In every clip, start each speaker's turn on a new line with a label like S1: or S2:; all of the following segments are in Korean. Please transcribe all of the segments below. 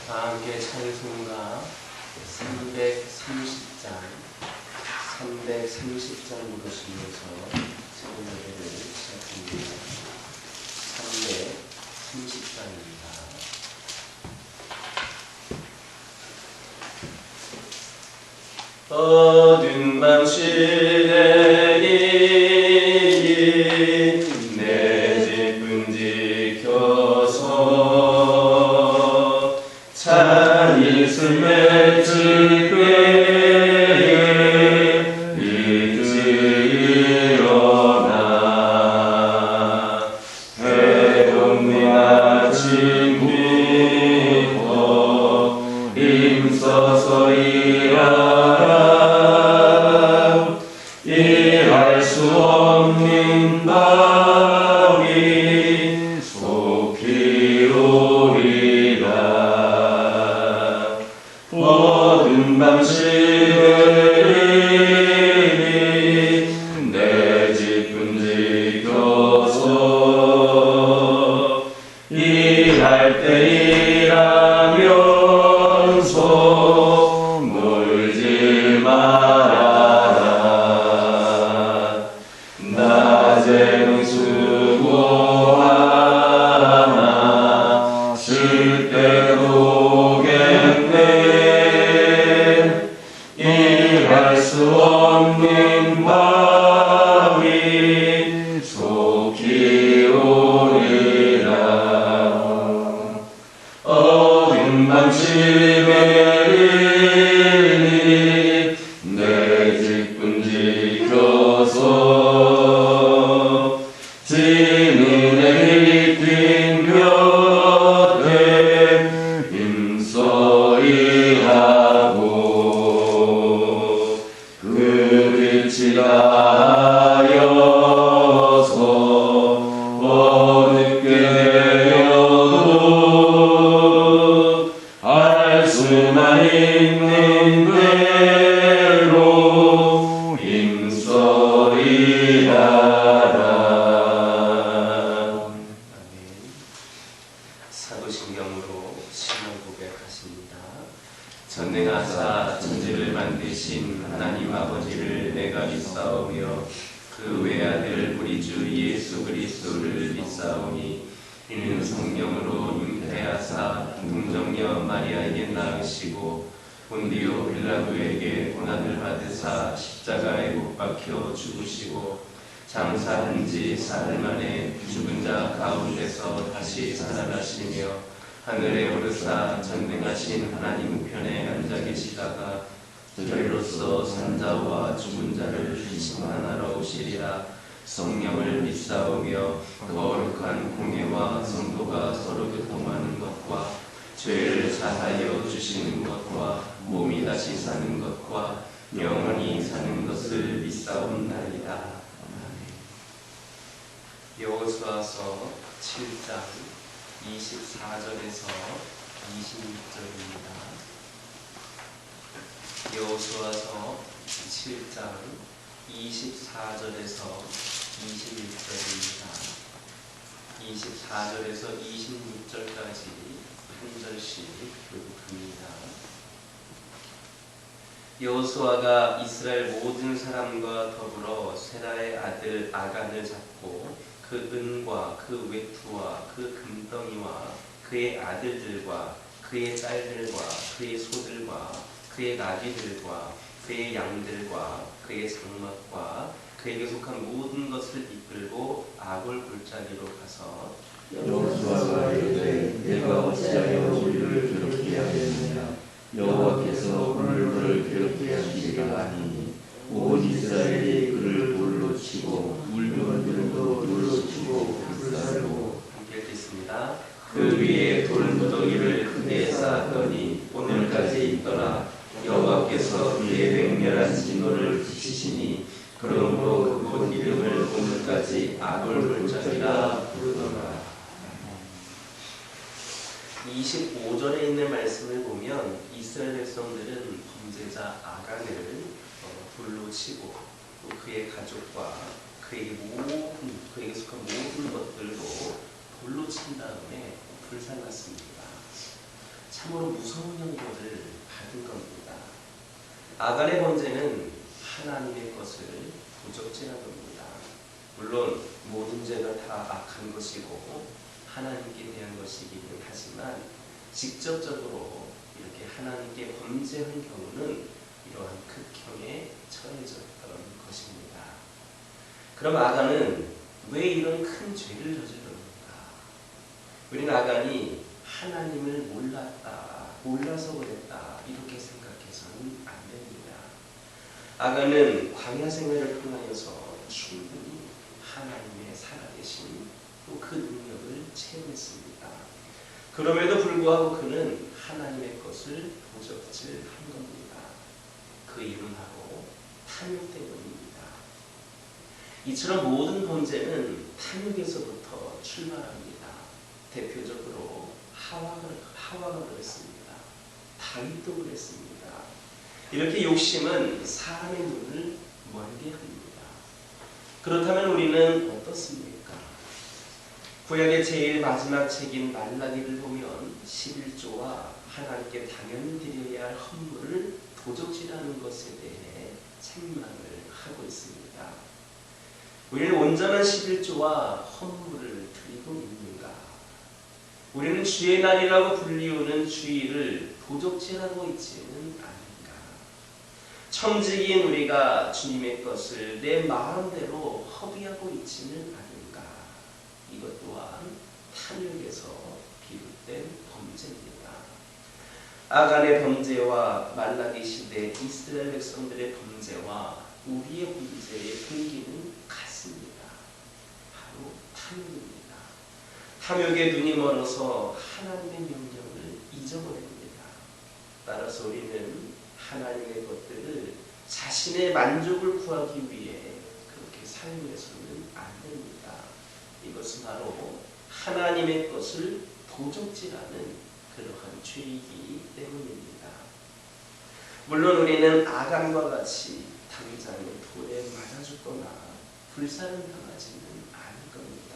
S1: 다 함께 찬송가 330장 부르시면서 새로운 노래를 시작합니다. 330장입니다. 어두운 밤 시내니 내 집은 지켜서 찬 이슬 집에 일찍 일어나 해돋는 아침부터 힘써서 일할 수 없는 밤이 속히 오리라. 어두운 밤 시내니 내 집은 지켜서 일할 때 일하면서 놀지 말아라. 낮에는 수고하나 쉴 때도 오겠네. 일할 수 없는 밤이 속히 오리라. 어두운 밤 시내니 내 집은 지켜서 지는 해 빈 곁에 힘써 일하고 그 빛이 가하여서 어둡게 되어도 알 수만 있는 대로 힘써 일하라. 사도신경으로 신앙 고백하십니다. 전능하사 천지를 만드신 하나님 아버지를 내가 믿사오며 그 외아들 우리 주 예수 그리스도를 믿사오니 이는 성령으로 잉태하사 동정녀 마리아에게 낳으시고 본디오 빌라도에게 고난을 받으사 십자가에 못 박혀 죽으시고 장사한 지 사흘 만에 죽은 자 가운데서 다시 살아나시며 하늘에 오르사 전능하신 하나님 우편에 앉아 계시다가 저희로서 산자와 죽은 자를 심판하러 오시리라. 성령을 믿사오며 거룩한 공예와 성도가 서로 교통하는 것과 죄를 사하여 주시는 것과 몸이 다시 사는 것과 영원히 사는 것을 믿사옵나이다. 여호수아서 7장 24절에서 26절입니다. 여호수아서 7장 24절에서 26절입니다. 24절에서 26절까지 한 절씩 교독합니다. 여호수아가 이스라엘 모든 사람과 더불어 세라의 아들 아간을 잡고 그 은과 그 외투와 그 금덩이와 그의 아들들과 그의 딸들과 그의 소들과 그의 나귀들과 그의 양들과 그의 장막과 그에게 속한 모든 것을 이끌고 아골 골짜기로 가서
S2: 여호수아가 이르되 내가 어찌하여 우리를 괴롭게 하겠느냐. 여호와께서 오늘 그를 괴롭게 하시리라 하니 온 이스라엘이 그를 돌로 치고 물건들도 돌로 치고 불살고.
S1: 함께 읽겠습니다.
S2: 그 위에 돌무더기를 크게 쌓았더니 오늘까지 있더라. 여호와께서 그의 맹렬한 진노를 붙이시니 그러므로 그곳 이름을 오늘까지 아골 골짜기라 부르더라.
S1: 25절에 있는 말씀을 보면 이스라엘 백성들은 범죄자 아간을 돌로 치고 또 그의 가족과 그에게 속한 모든 것들도 돌로 친 다음에 불살랐습니다. 자, 참으로 무서운 형벌을 받은 겁니다. 아간의 범죄는 하나님의 것을 도적질한 겁니다. 물론 모든 죄가 다 악한 것이고 하나님께 대한 것이기는 하지만 직접적으로 이렇게 하나님께 범죄한 경우는 이러한 극형에 처해졌던 것입니다. 그럼 아간은 왜 이런 큰 죄를 저질렀는가? 우리는 아간이 하나님을 몰라서 그랬다 이렇게 생각해서는 안 됩니다. 아간은 광야 생활을 통하여서 충분히 하나님의 살아계신 또 그 능력을 체험했습니다. 그럼에도 불구하고 그는 하나님의 것을 도적질한 겁니다. 그 이유는 바로 탐욕 때문입니다. 이처럼 모든 범죄는 탐욕에서부터 출발합니다. 대표적으로 하와가 그랬습니다. 다윗도 그랬습니다. 이렇게 욕심은 사람의 눈을 멀게 합니다. 그렇다면 우리는 어떻습니까? 구약의 제일 마지막 책인 말라기를 보면 11조와 하나님께 당연히 드려야 할 헌물을 도적질하는 것에 대해 책망을 하고 있습니다. 우리는 온전한 11조와 헌물을 드리고 있는가? 우리는 주의 날이라고 불리우는 주일을 도적질하고 있지는 않은가? 청지기인 우리가 주님의 것을 내 마음대로 허비하고 있지는 않은가? 이것 또한 탐욕에서 비롯된 범죄입니다. 아간의 범죄와 말라기 시대 이스라엘 백성들의 범죄와 우리의 범죄의 분기는 같습니다. 바로 탐욕입니다. 탐욕에 눈이 멀어서 하나님의 명령을 잊어버립니다. 따라서 우리는 하나님의 것들을 자신의 만족을 구하기 위해 그렇게 사용해서는 안 됩니다. 이것은 바로 하나님의 것을 도적질하는 그러한 죄이기 때문입니다. 물론 우리는 아간과 같이 당장에 돌에 맞아 죽거나 불사를 당하지는 않을 겁니다.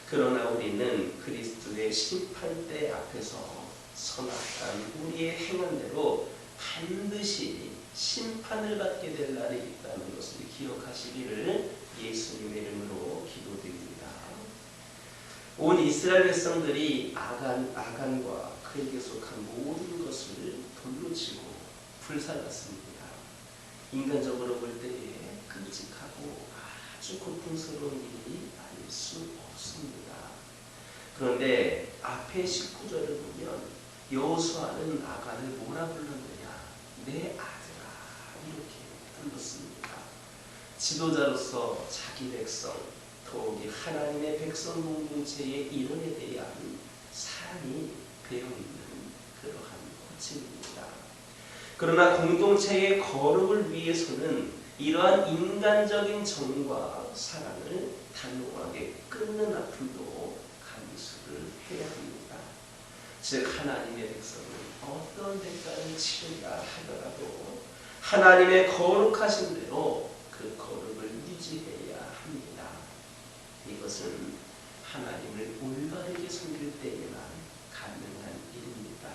S1: 그러나 우리는 그리스도의 심판대 앞에서 선악한 우리의 행한대로 반드시 심판을 받게 될 날이 있다는 것을 기억하시기를 예수님의 이름으로 기도드립니다. 온 이스라엘 백성들이 아간과 그에게 속한 모든 것을 돌로 치고 불살랐습니다. 인간적으로 볼 때에 끔찍하고 아주 고통스러운 일이 아닐 수 없습니다. 그런데 앞에 19절을 보면 여호수아는 아간을 뭐라 불렀느냐? 내 아들아 이렇게 불렀습니다. 지도자로서 자기 백성 더욱이 하나님의 백성 공동체의 일원에 대한 사랑이 배어있는 그러한 호칭입니다. 그러나 공동체의 거룩을 위해서는 이러한 인간적인 정과 사랑을 단호하게 끊는 아픔도 감수를 해야 합니다. 즉 하나님의 백성은 어떤 대가를 치른다 하더라도 하나님의 거룩하신 대로 그 거룩을 유지해야 합니다. 이것은 하나님을 올바르게 섬길 때에만 가능한 일입니다.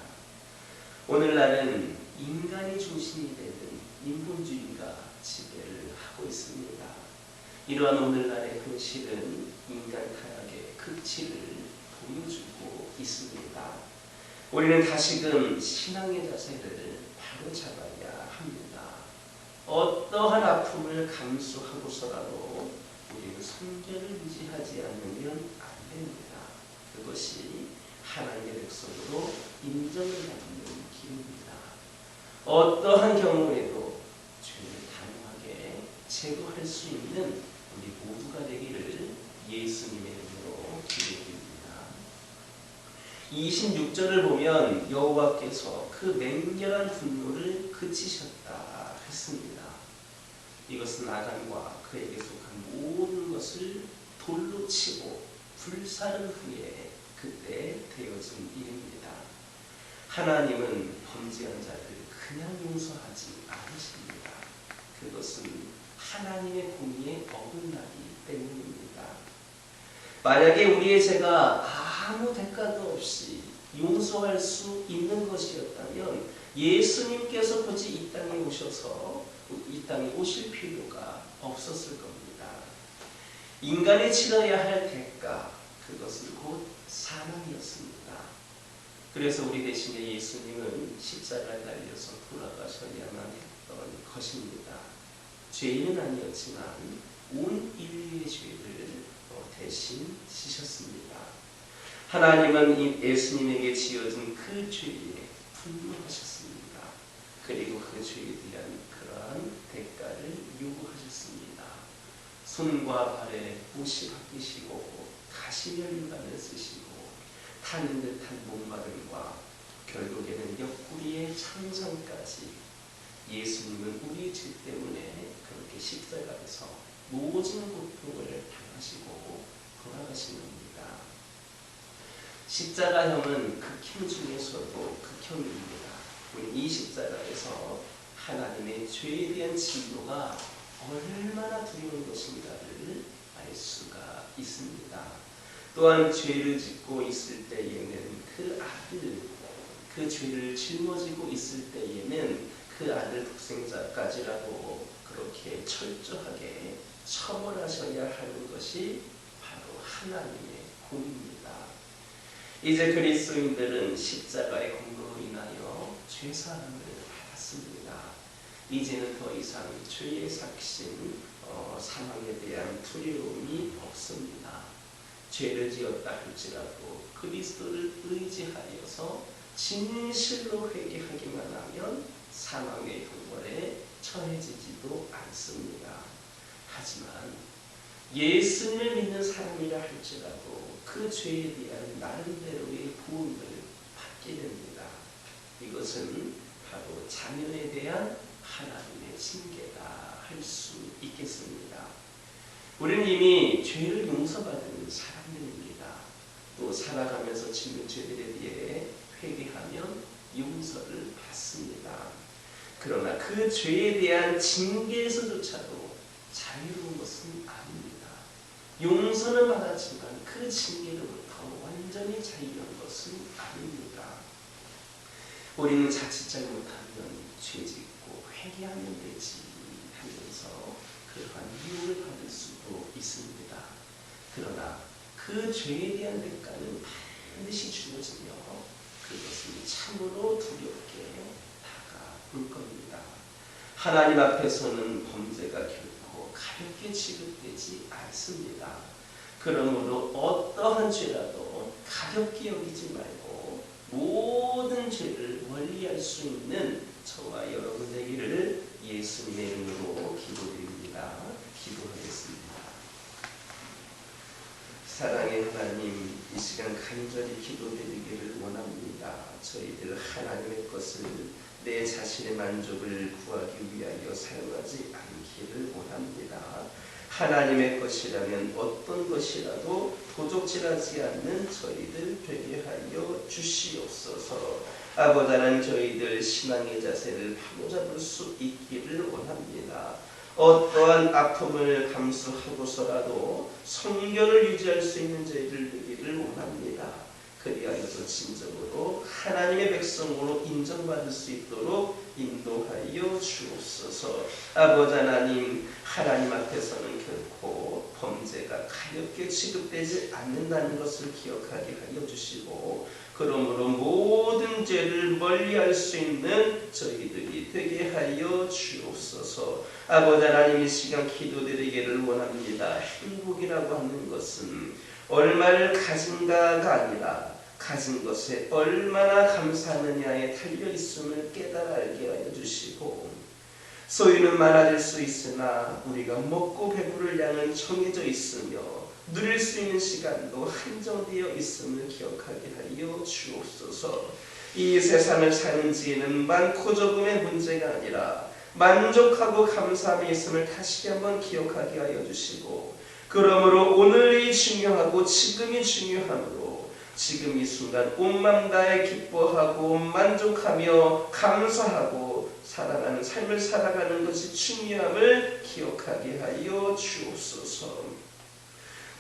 S1: 오늘날은 인간이 중심이 되는 인본주의가 지배를 하고 있습니다. 이러한 오늘날의 현실은 인간 타락의 극치를 보여주고 있습니다. 우리는 다시금 신앙의 자세를 바로 잡아야 합니다. 어떠한 아픔을 감수하고서라도 우리는 성결을 유지하지 않으면 안 됩니다. 그것이 하나님의 백성으로 인정을 받는 길입니다. 어떠한 경우에도 죄를 단호하게 제거할 수 있는 우리 모두가 되기를 예수님의 이름으로 기도드립니다. 26절을 보면 여호와께서 그 맹렬한 분노를 그치셨다 했습니다. 이것은 아간과 그에게 속한 모든 것을 돌로 치고 불사른 후에 그때 되어진 일입니다. 하나님은 범죄한 자를 그냥 용서하지 않으십니다. 그것은 하나님의 공의에 어긋나기 때문입니다. 만약에 우리의 죄가 아무 대가도 없이 용서할 수 있는 것이었다면 예수님께서 굳이 이 땅에 오셔서 이 땅에 오실 필요가 없었을 겁니다. 인간이 치러야 할 대가, 그것은 곧 사망이었습니다. 그래서 우리 대신에 예수님은 십자가에 달려서 돌아가셔야만 했던 것입니다. 죄인은 아니었지만 온 인류의 죄를 대신 지셨습니다. 하나님은 예수님에게 지어진 그 죄에 분노하셨습니다. 그리고 그 죄에 대한 그러한 대가를 요구하셨습니다. 손과 발에 못이 박히시고 가시면류관을 쓰시고 타는 듯한 목마름과 결국에는 옆구리의 창상까지 예수님은 우리 죄 때문에 그렇게 십자가에서 모든 고통을 당하시고 돌아가신 겁니다. 십자가형은 극형 중에서도 극형입니다. 우리 이 십자가에서 하나님의 죄에 대한 진노가 얼마나 두려운 것인가를 알 수가 있습니다. 또한 죄를 짓고 있을 때에는 그 아들, 그 죄를 짊어지고 있을 때에는 그 아들 독생자까지라도 그렇게 철저하게 처벌하셔야 하는 것이 바로 하나님의 공입니다. 이제 그리스도인들은 십자가의 공로로 인하여 죄사함을 받았습니다. 이제는 더 이상 죄의 삭신, 사망에 대한 두려움이 없습니다. 죄를 지었다 할지라도 그리스도를 의지하여서 진실로 회개하기만 하면 사망의 형벌에 처해지지도 않습니다. 하지만 예수님을 믿는 사람이라 할지라도 그 죄에 대한 나름대로의 보응을 받게 됩니다. 이것은 바로 자녀에 대한 하나님의 징계다 할 수 있겠습니다. 우리는 이미 죄를 용서받은 사람들입니다. 또 살아가면서 짓는 죄들에 대해 회개하면 용서를 받습니다. 그러나 그 죄에 대한 징계에서조차도 자유로운 것은 아닙니다. 용서는 받았지만 그 징계로부터 완전히 자유로운 것은 아닙니다. 우리는 자칫 잘못하면 죄짓고 회개하면 되지 하면서 그러한 유혹을 받을 수도 있습니다. 그러나 그 죄에 대한 대가는 반드시 주어지며 그것은 참으로 두렵게 다가올 겁니다. 하나님 앞에서는 범죄가 결코 가볍게 취급되지 않습니다. 그러므로 어떠한 죄라도 가볍게 여기지 말고 모든 죄를 멀리할 수 있는 저와 여러분 되기를 예수님의 이름으로 기도드립니다. 기도하겠습니다. 사랑의 하나님, 이 시간 간절히 기도드리기를 원합니다. 저희들 하나님의 것을 내 자신의 만족을 구하기 위하여 사용하지 않기를 원합니다. 하나님의 것이라면 어떤 것이라도 도적질하지 않는 저희들 되게 하여 주시옵소서. 아버지 하나님, 저희들 신앙의 자세를 바로잡을 수 있기를 원합니다. 어떠한 아픔을 감수하고서라도 성결을 유지할 수 있는 저희들 되기를 원합니다. 그리하여서 진정으로 하나님의 백성으로 인정받을 수 있도록 인도하여 주옵소서. 아버지 하나님, 하나님 앞에서는 결코 범죄가 가볍게 취급되지 않는다는 것을 기억하게 하여 주시고, 그러므로 모든 죄를 멀리할 수 있는 저희들이 되게 하여 주옵소서. 아버지 하나님, 이 시간 기도드리기를 원합니다. 행복이라고 하는 것은 얼마를 가진가가 아니라 가진 것에 얼마나 감사하느냐에 달려있음을 깨달아 알게 하여 주시고, 소유는 많아질 수 있으나 우리가 먹고 배부를 양은 정해져 있으며 누릴 수 있는 시간도 한정되어 있음을 기억하게 하여 주옵소서. 이 세상을 사는 지혜는 많고 적음의 문제가 아니라 만족하고 감사함이 있음을 다시 한번 기억하게 하여 주시고, 그러므로 오늘이 중요하고 지금이 중요하므로 지금 이 순간 온 마음 다해 기뻐하고 만족하며 감사하고 살아가는 삶을 살아가는 것이 중요함을 기억하게 하여 주옵소서.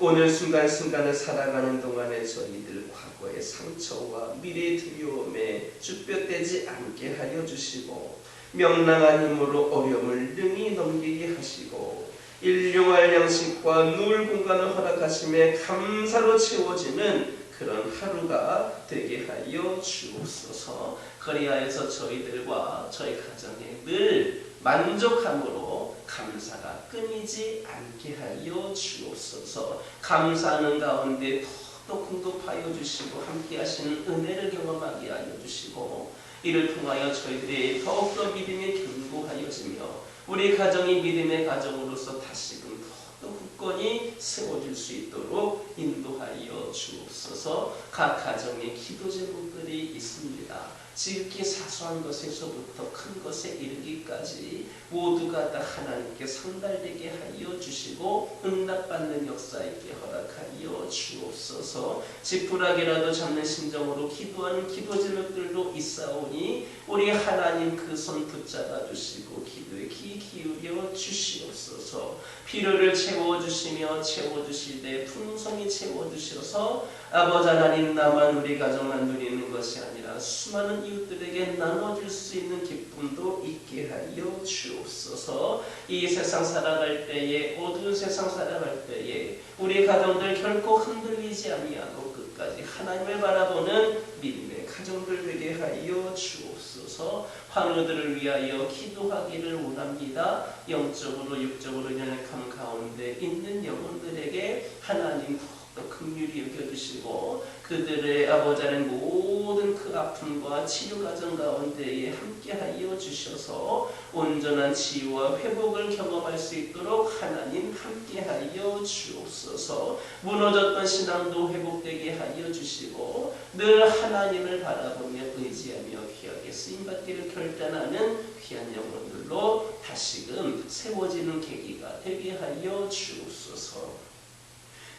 S1: 오늘 순간순간을 살아가는 동안에 저희들 과거의 상처와 미래의 두려움에 쭈뼛대지 않게 하여 주시고 명랑한 힘으로 어려움을 능히 넘기게 하시고 일용할 양식과 누울 공간을 허락하심에 감사로 채워지는 그런 하루가 되게 하여 주옵소서. 그리하여서 저희들과 저희 가정에 늘 만족함으로 감사가 끊이지 않게 하여 주옵소서. 감사하는 가운데 더욱더 공급하여 주시고 함께 하시는 은혜를 경험하게 하여 주시고 이를 통하여 저희들이 더욱더 믿음이 견고하여지며 우리 가정이 믿음의 가정으로서 다시금 더욱더 굳건히 세워질 수 있도록 인도하여 주옵소서. 각 가정에 기도 제목들이 있습니다. 지극히 사소한 것에서부터 큰 것에 이르기까지 모두가 다 하나님께 상달되게 하여 주시고 응답받는 역사 있게 허락하여 주옵소서. 지푸라기라도 잡는 심정으로 기도하는 기도 제목들도 있사오니 우리 하나님 그 손 붙잡아 주시고 기도에 귀 기울여 주시옵소서. 필요를 채워주시며 채워주시되 풍성히 채워주셔서 아버지 하나님 나만 우리 가정만 누리는 것이 아니라 수많은 이웃들에게 나눠줄 수 있는 기쁨도 있게 하여 주옵소서. 이 세상 살아갈 때에 어두운 세상 살아갈 때에 우리 가정들 결코 흔들리지 아니하고 끝까지 하나님을 바라보는 믿음의 가정들 되게 하여 주옵소서. 환우들을 위하여 기도하기를 원합니다. 영적으로 육적으로 연약함 가운데 있는 영혼들에게 하나님 더 긍휼히 여겨주시고 그들의 아버지 하나님 모든 그 아픔과 치료 과정 가운데에 함께하여 주셔서 온전한 치유와 회복을 경험할 수 있도록 하나님 함께하여 주옵소서. 무너졌던 신앙도 회복되게 하여 주시고 늘 하나님을 바라보며 의지하며 귀하게 쓰임받기를 결단하는 귀한 영혼들로 다시금 세워지는 계기가 되게 하여 주옵소서.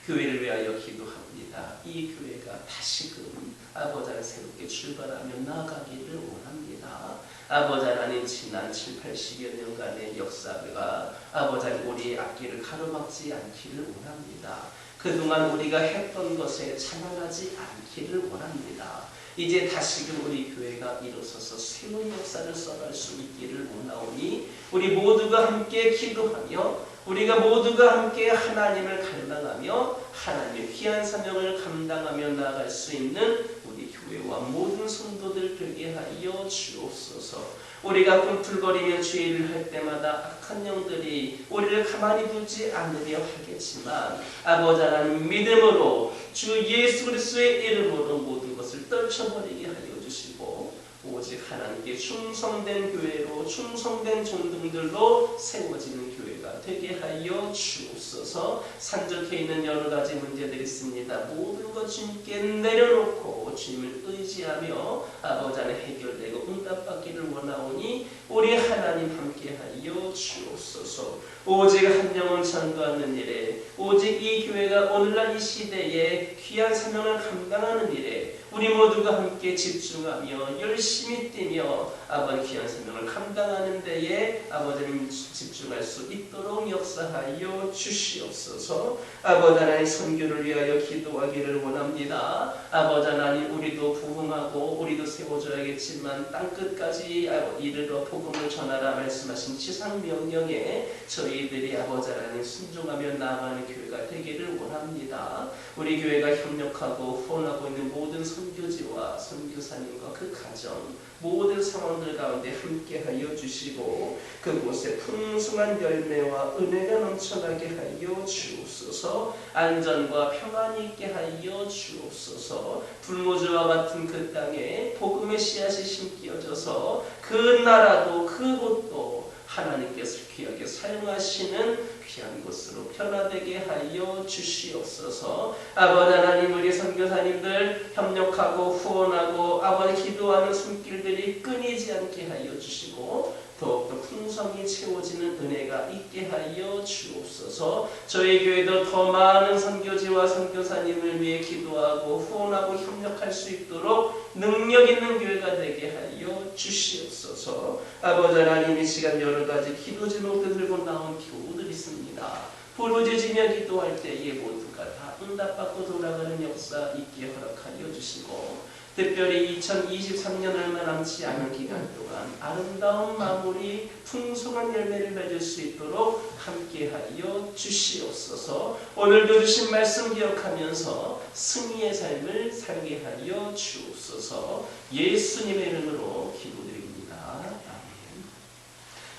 S1: 교회를 위하여 기도합니다. 이 교회가 다시금 아버지 하나님 새롭게 출발하며 나아가기를 원합니다. 아버지 하나님 지난 7, 80여 년간의 역사가 아버지 하나님 우리의 앞길을 가로막지 않기를 원합니다. 그동안 우리가 했던 것에 찬양하지 않기를 원합니다. 이제 다시금 우리 교회가 일어서서 새로운 역사를 써갈 수 있기를 원하오니 우리 모두가 함께 기도하며 우리가 모두가 함께 하나님을 갈망하며 하나님의 귀한 사명을 감당하며 나아갈 수 있는 우리 교회와 모든 성도들 되게 하여 주옵소서. 우리가 꿈틀거리며 죄를 할 때마다 악한 영들이 우리를 가만히 두지 않으려 하겠지만 아버지 하나님 믿음으로 주 예수 그리스도의 이름으로 모든 것을 떨쳐버리게 하여 주시고 오직 하나님께 충성된 교회로 충성된 종들로 세워지는 교회가 되게 하여 주옵소서. 산적해 있는 여러 가지 문제들이 있습니다. 모든 것 주님께 내려놓고 주님을 의지하며 아버지 안에 해결되고 응답받기를 원하오니 우리 하나님 함께 하여 주옵소서. 오직 한 영혼 전도하는 일에 오직 이 교회가 오늘날 이 시대에 귀한 사명을 감당하는 일에 우리 모두가 함께 집중하며 열심히 뛰며 아버지 귀한 사명을 감당하는 데에 아버지님 집중할 수 있도록 역사하여 주시옵소서. 아버지 하나님 선교를 위하여 기도하기를 원합니다. 아버지 하나님 우리도 부흥하고 우리도 세워져야겠지만 땅끝까지 이르러 복음을 전하라 말씀하신 지상 명령에 저희들이 아버지 하나님 순종하며 나아가는 교회가 되기를 원합니다. 우리 교회가 협력하고 후원하고 있는 모든 선교지와 선교사님과 그 가정 모든 상황들 가운데 함께하여 주시고 그곳에 풍성한 열매와 은혜가 넘쳐나게 하여 주옵소서. 안전과 평안이 있게 하여 주옵소서. 불모지와 같은 그 땅에 복음의 씨앗이 심기어져서 그 나라도 그곳도 하나님께서 귀하게 사용하시는 귀한 곳으로 변화되게 하여 주시옵소서. 아버지 하나님 우리 선교사님들 협력하고 후원하고 아버지 기도하는 손길들이 끊이지 않게 하여 주시고 더욱더 풍성히 채워지는 은혜가 있게 하여 주옵소서. 저희 교회도 더 많은 선교지와 선교사님을 위해 기도하고 후원하고 협력할 수 있도록 능력 있는 교회가 되게 하여 주시옵소서. 아버지 하나님 이 시간 여러 가지 기도 제목들 들고 나온 교우들이 있습니다. 부르짖으며 기도할 때에 모두가 다 응답받고 돌아가는 역사 있게 허락하여 주시고 특별히 2023년 얼마 남지 않은 기간 동안 아름다운 마무리, 풍성한 열매를 맺을 수 있도록 함께하여 주시옵소서. 오늘도 주신 말씀 기억하면서 승리의 삶을 살게 하여 주옵소서. 예수님의 이름으로 기도드립니다. 아멘.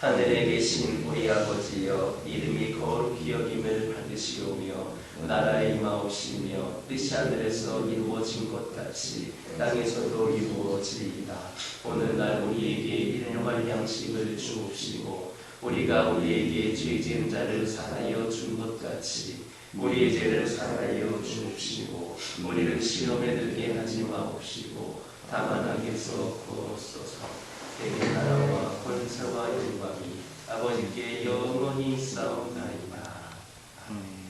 S1: 하늘에 계신 우리 아버지여, 이름이 거룩히 여김을 받으시오며 나라의 임하옵시며 뜻이 하늘에서 이루어진 것 같이 땅에서도 이루어지리이다. 오늘날 우리에게 일용할 양식을 주옵시고 우리가 우리에게 죄 지은 자를 사하여 준 것 같이 우리의 죄를 사하여 주옵시고 우리를 시험에 들게 하지 마옵시고 다만 악에서 구하옵소서. 내게 나라와 권세와 영광이 아버지께 영원히 싸움나이다. 아멘.